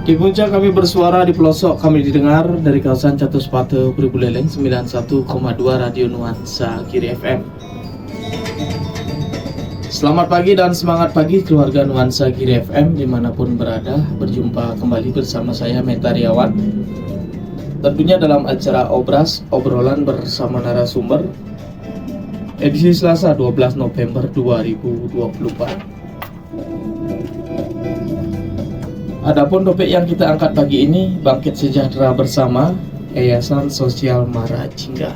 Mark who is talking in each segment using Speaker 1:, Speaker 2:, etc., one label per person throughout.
Speaker 1: Di puncak kami bersuara, di pelosok kami didengar dari kawasan Catuspate Puri Buleleng 91,2 Radio Nuansa Giri FM. Selamat pagi dan semangat pagi keluarga Nuansa Giri FM dimanapun berada. Berjumpa kembali bersama saya Meta Riawan. Tentunya dalam acara Obras, obrolan bersama narasumber, edisi Selasa 12 November 2024. Adapun topik yang kita angkat pagi ini, bangkit sejahtera bersama Yayasan Sosial Mara Jingga.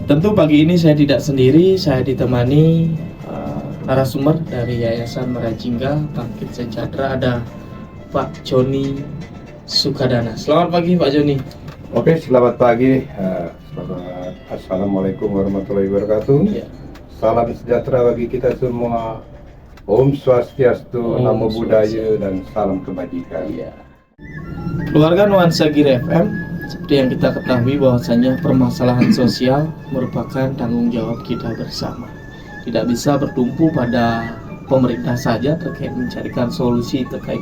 Speaker 1: Tentu pagi ini saya tidak sendiri, saya ditemani narasumber dari Yayasan Mara Jingga Bangkit Sejahtera, ada Pak Joni Sukadana. Selamat pagi Pak Joni.
Speaker 2: Oke, selamat pagi. Assalamualaikum warahmatullahi wabarakatuh.
Speaker 1: Ya.
Speaker 2: Salam sejahtera bagi kita semua. Om Swastiastu, Namo Buddhaya, dan salam kebajikan.
Speaker 1: Ya. Keluarga Nuansa Giri FM, seperti yang kita ketahui bahwasanya permasalahan sosial merupakan tanggung jawab kita bersama. Tidak bisa bertumpu pada pemerintah saja terkait mencarikan solusi terkait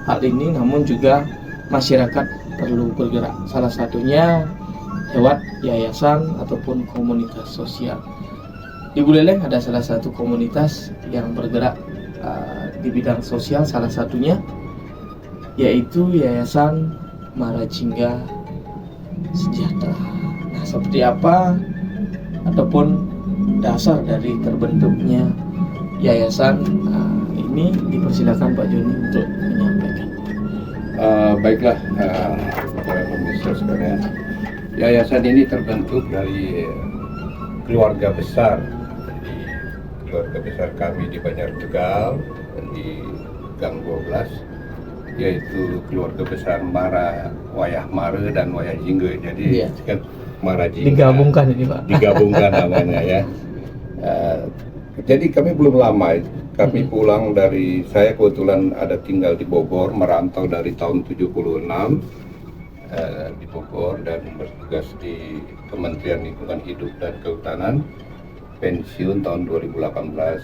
Speaker 1: hal ini, namun juga masyarakat perlu bergerak. Salah satunya lewat yayasan ataupun komunitas sosial. Di Buleleng ada salah satu komunitas yang bergerak di bidang sosial, salah satunya yaitu Yayasan Mara Jingga Sejahtera. Nah, seperti apa ataupun dasar dari terbentuknya yayasan ini, dipersilakan Pak Joni untuk menyampaikan.
Speaker 2: Baiklah, para pemirsa sekalian, yayasan ini terbentuk dari keluarga besar. Keluarga besar kami di Banjar Tegal di Gang 12, yaitu keluarga besar Mara, Wayah Mara dan Wayah Jingga. Jadi kan Mara Jingga
Speaker 1: digabungkan ini Pak.
Speaker 2: Digabungkan namanya ya. Jadi kami belum lama, kami pulang dari, saya kebetulan ada tinggal di Bogor, merantau dari tahun 76 di Bogor dan bertugas di Kementerian Lingkungan Hidup dan Kehutanan, pensiun tahun 2018.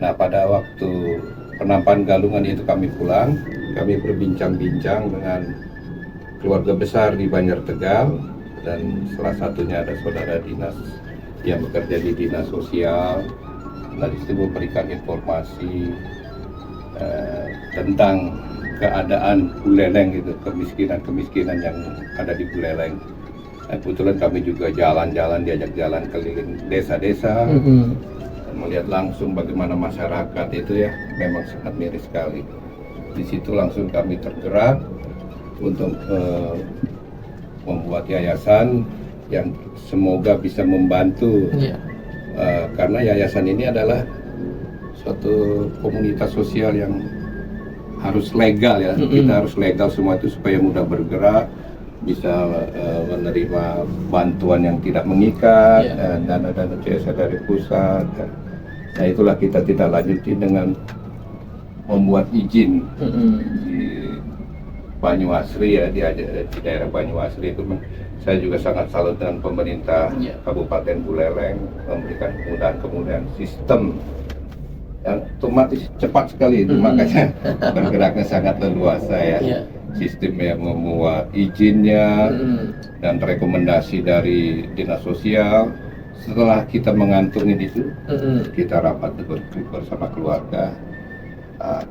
Speaker 2: Nah, pada waktu penampan galungan itu kami pulang, kami berbincang-bincang dengan keluarga besar di Banjar Tegal, dan salah satunya ada saudara dinas yang bekerja di dinas sosial. Nah, di situ memberikan informasi tentang keadaan Buleleng, gitu, kemiskinan yang ada di Buleleng. Nah, kebetulan kami juga jalan-jalan, diajak jalan keliling desa-desa, melihat langsung bagaimana masyarakat itu ya memang sangat miris sekali. Di situ langsung kami tergerak untuk membuat yayasan yang semoga bisa membantu, karena yayasan ini adalah suatu komunitas sosial yang harus legal ya. Kita harus legal semua itu supaya mudah bergerak, bisa menerima bantuan yang tidak mengikat, dana-dana CSR dari pusat. Nah, itulah kita tidak lanjuti dengan membuat izin di Banyuasri ya, di daerah Banyuasri itu. Saya juga sangat salut dengan pemerintah Kabupaten Buleleng memberikan kemudahan sistem yang otomatis cepat sekali itu, makanya bergeraknya sangat leluasa ya. Sistem yang memuat izinnya dan rekomendasi dari dinas sosial. Setelah kita mengantungi itu, kita rapat bersama keluarga.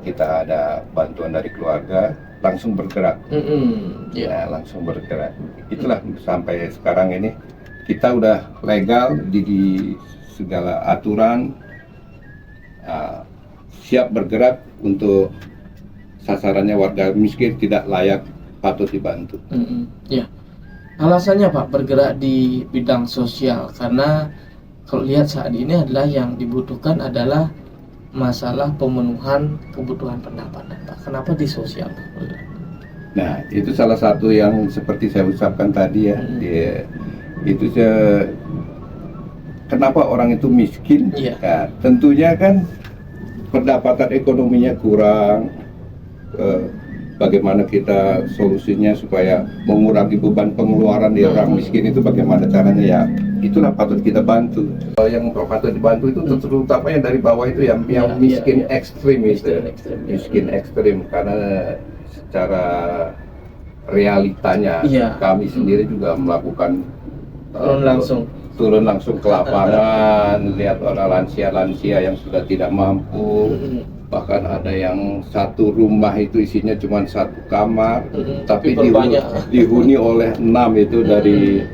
Speaker 2: Kita ada bantuan dari keluarga, langsung bergerak. Ya, langsung bergerak. Itulah sampai sekarang ini kita udah legal di segala aturan, siap bergerak untuk sasarannya warga miskin tidak layak patut dibantu.
Speaker 1: Ya, alasannya Pak bergerak di bidang sosial karena kalau lihat saat ini adalah yang dibutuhkan adalah masalah pemenuhan kebutuhan pendapatan Pak. Kenapa di sosial Pak?
Speaker 2: Nah, itu salah satu yang seperti saya ucapkan tadi ya. Itu kenapa orang itu miskin? Ya, tentunya kan pendapatan ekonominya kurang. Bagaimana kita solusinya supaya mengurangi beban pengeluaran di orang miskin itu, bagaimana caranya ya itulah patut kita bantu. Yang patut dibantu itu terutama yang dari bawah itu yang miskin ekstrim itu, miskin ekstrim, karena secara realitanya kami sendiri juga melakukan turun langsung ke lapangan, lihat orang lansia yang sudah tidak mampu. Bahkan ada yang satu rumah itu isinya cuma satu kamar, tapi dihuni oleh 6 itu dari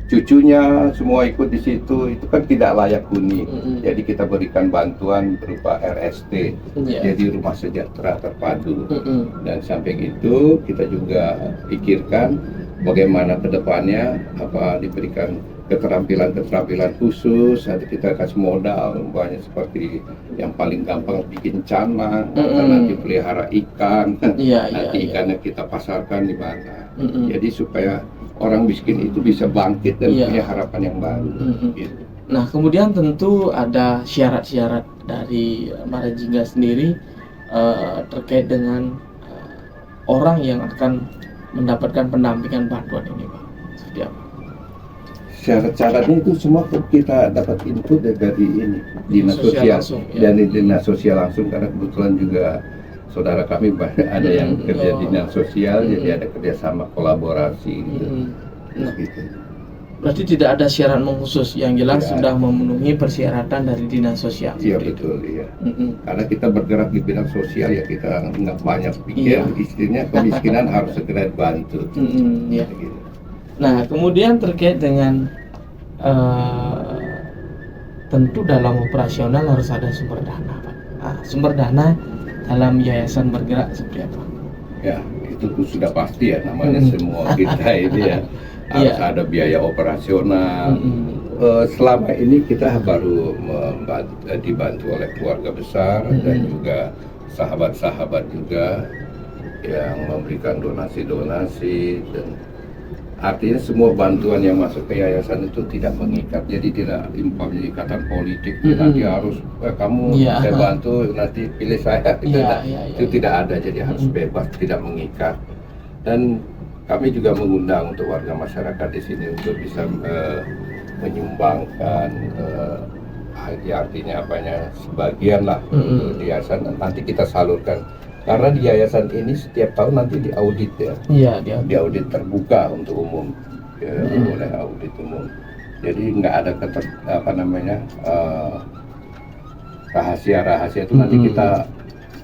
Speaker 2: cucunya semua ikut di situ. Itu kan tidak layak huni. Jadi kita berikan bantuan berupa RST, jadi rumah sejahtera terpadu. Dan samping itu kita juga pikirkan bagaimana ke depannya, apa diberikan keterampilan khusus. Nanti kita kasih modal banyak, seperti yang paling gampang bikin canang, nanti pelihara ikan, nanti ikannya kita pasarkan di mana. Jadi supaya orang miskin itu bisa bangkit dan punya harapan yang baru. Gitu.
Speaker 1: Nah, kemudian tentu ada syarat-syarat dari Marajingga sendiri terkait dengan orang yang akan mendapatkan pendampingan bantuan ini, Pak. Seperti apa?
Speaker 2: Syarat-syaratnya itu semua kita dapat input dari ini dinas sosial langsung, dan dinas sosial langsung, karena kebetulan juga saudara kami banyak ada yang kerja dinas sosial, jadi ada kerjasama kolaborasi gitu.
Speaker 1: Nah, gitu. Berarti tidak ada syarat khusus, yang jelas sudah memenuhi persyaratan dari dinas sosial.
Speaker 2: Iya betul, iya. Karena kita bergerak di bidang sosial ya, kita nggak banyak pikir, istilahnya kemiskinan harus segera dibantu. Gitu.
Speaker 1: Nah, kemudian terkait dengan tentu dalam operasional harus ada sumber dana, Pak. Nah, sumber dana dalam yayasan bergerak seperti apa? Ya,
Speaker 2: itu sudah pasti ya, namanya semua kita ini ya harus ada biaya operasional. Selama ini kita baru dibantu oleh keluarga besar dan juga sahabat-sahabat juga yang memberikan donasi-donasi, dan artinya semua bantuan yang masuk ke yayasan itu tidak mengikat, jadi tidak menjadi ikatan politik. Nanti harus kamu saya bantu, nanti pilih saya, itu tidak ada, jadi harus bebas, tidak mengikat. Dan kami juga mengundang untuk warga masyarakat di sini untuk bisa menyumbangkan, artinya apanya, sebagian lah untuk di yayasan, nanti kita salurkan. Karena di yayasan ini setiap tahun nanti diaudit ya, diaudit terbuka untuk umum, oleh audit umum. Jadi nggak ada rahasia-rahasia itu nanti kita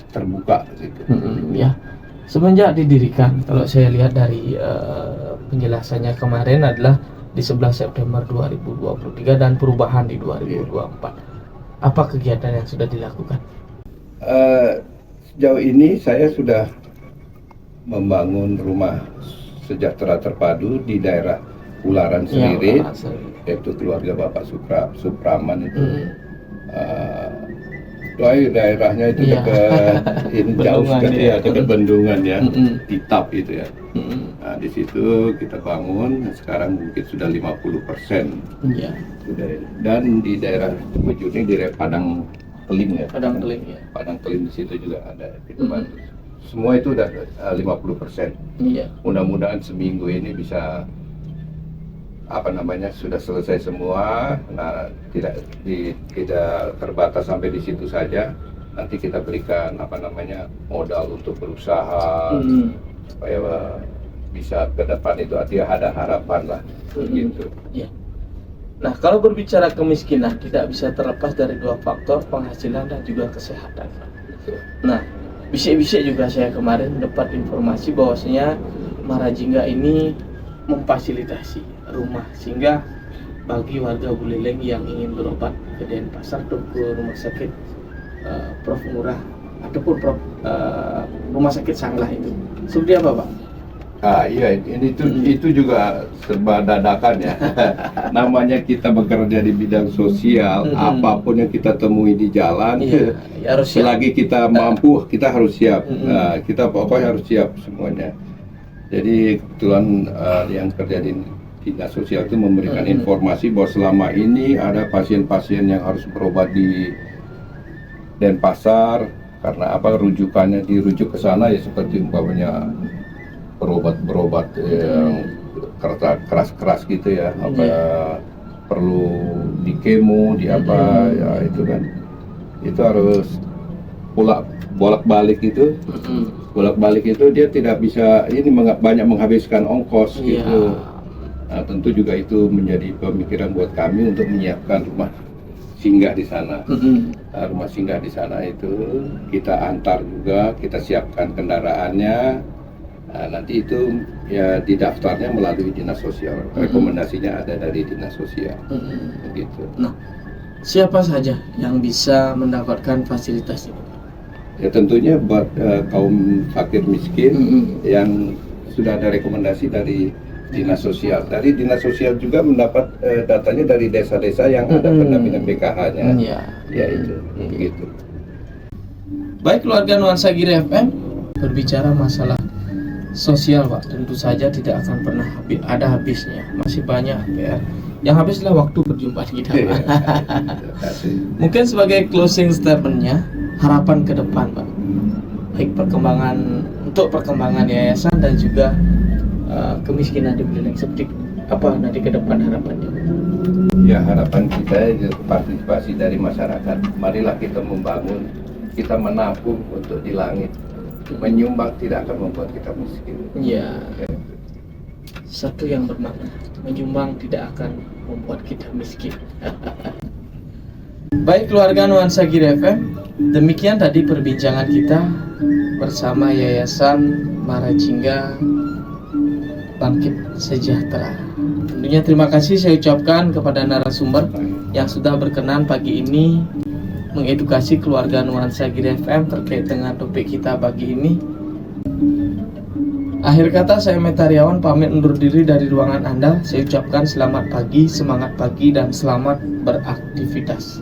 Speaker 2: terbuka gitu.
Speaker 1: Ya, semenjak didirikan, kalau saya lihat dari penjelasannya kemarin adalah di 11 September 2023 dan perubahan di 2024. Apa kegiatan yang sudah dilakukan?
Speaker 2: Sejauh ini saya sudah membangun rumah sejahtera terpadu di daerah Ularan sendiri, yaitu keluarga Bapak Supraman itu. Daerahnya itu dekat ini jauh sekali ya, dekat Bendungan ya, Titap itu ya. Nah, di situ kita bangun, sekarang mungkin sudah 50%. Dan di daerah Bejuni, di Padang Teling ya. Padang Teling di situ juga ada kita bantu. Semua itu udah 50%. Mudah-mudahan seminggu ini bisa sudah selesai semua. Nah, tidak terbatas sampai di situ saja. Nanti kita berikan modal untuk berusaha supaya bisa ke depan itu, artinya ada harapan lah gitu.
Speaker 1: Nah, kalau berbicara kemiskinan tidak bisa terlepas dari dua faktor, penghasilan dan juga kesehatan. Nah, bisik-bisik juga saya kemarin mendapat informasi bahwasanya Marajingga ini memfasilitasi rumah, sehingga bagi warga Buleleng yang ingin berobat ke Denpasar atau ke rumah sakit Prof Ngurah ataupun rumah sakit Sanglah itu, seperti apa, Pak?
Speaker 2: Iya, itu juga serba dadakan ya. Namanya kita bekerja di bidang sosial, apapun yang kita temui di jalan, selagi kita mampu, kita harus siap. Kita pokoknya harus siap semuanya. Jadi kebetulan yang kerja di dinas sosial itu memberikan informasi bahwa selama ini ada pasien-pasien yang harus berobat di Denpasar, karena rujukannya dirujuk ke sana ya, seperti umpamanya berobat yang keras-keras gitu ya, perlu di kemo, di apa, ya itu kan, itu harus bolak-balik itu. Bolak-balik itu dia tidak bisa, ini banyak menghabiskan ongkos gitu. Nah, tentu juga itu menjadi pemikiran buat kami untuk menyiapkan rumah singgah di sana. Nah, rumah singgah di sana itu kita antar juga, kita siapkan kendaraannya. Nah, nanti itu ya didaftarnya melalui dinas sosial. Rekomendasinya ada dari dinas sosial. Begitu.
Speaker 1: Nah, siapa saja yang bisa mendapatkan fasilitas ini?
Speaker 2: Ya tentunya buat kaum fakir miskin yang sudah ada rekomendasi dari dinas sosial. Dari dinas sosial juga mendapat datanya dari desa-desa yang ada pendampingan PKH-nya. Ya itu, begitu.
Speaker 1: Baik, keluarga Nuansa Giri FM, berbicara masalah sosial, Pak, tentu saja tidak akan pernah ada habisnya. Masih banyak PR. Yang habislah waktu perjumpaan kita. Mungkin sebagai closing statementnya, harapan ke depan, Pak, baik untuk perkembangan yayasan dan juga kemiskinan di Buleleng, seperti apa nanti ke depan harapannya?
Speaker 2: Ya, harapan kita itu partisipasi dari masyarakat. Marilah kita membangun, kita menabung untuk di langit. Menyumbang tidak akan membuat kita miskin.
Speaker 1: Ya, satu yang bermakna, menyumbang tidak akan membuat kita miskin. Baik, keluarga Nuansa Giri FM, demikian tadi perbincangan kita bersama Yayasan Marajingga Bangkit Sejahtera. Tentunya terima kasih saya ucapkan kepada narasumber yang sudah berkenan pagi ini mengedukasi keluarga Nuansa Giri FM terkait dengan topik kita pagi ini. Akhir kata, saya Metariawan pamit undur diri dari ruangan Anda. Saya ucapkan selamat pagi, semangat pagi, dan selamat beraktivitas.